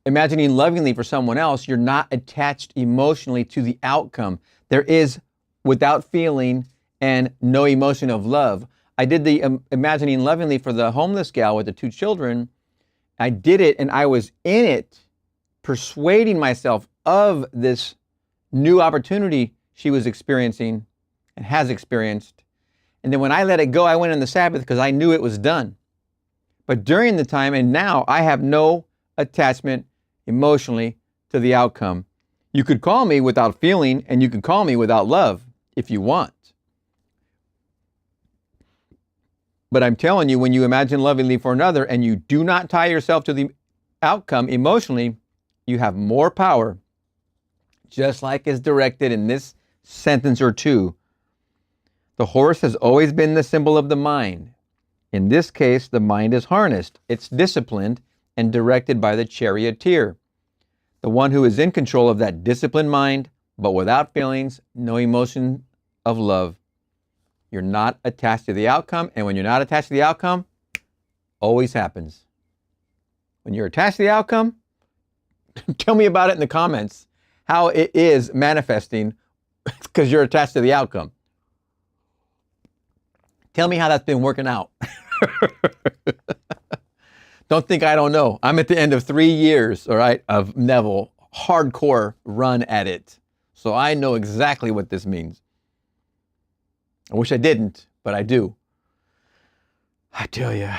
imagining lovingly for someone else, you're not attached emotionally to the outcome. There is without feeling and no emotion of love. I did the imagining lovingly for the homeless gal with the 2 children. I did it and I was in it, persuading myself of this new opportunity she was experiencing and has experienced. And then when I let it go, I went on the Sabbath because I knew it was done. But during the time and now, I have no attachment emotionally to the outcome. You could call me without feeling and you could call me without love if you want. But I'm telling you, when you imagine lovingly for another and you do not tie yourself to the outcome emotionally, you have more power, just like is directed in this sentence or two. The horse has always been the symbol of the mind. In this case, the mind is harnessed. It's disciplined and directed by the charioteer, the one who is in control of that disciplined mind, but without feelings, no emotion of love. You're not attached to the outcome, and when you're not attached to the outcome, always happens. When you're attached to the outcome, tell me about it in the comments, how it is manifesting because you're attached to the outcome. Tell me how that's been working out. Don't think I don't know. I'm at the end of 3 years, all right, of Neville, hardcore run at it. So I know exactly what this means. I wish I didn't, but I do. I tell you.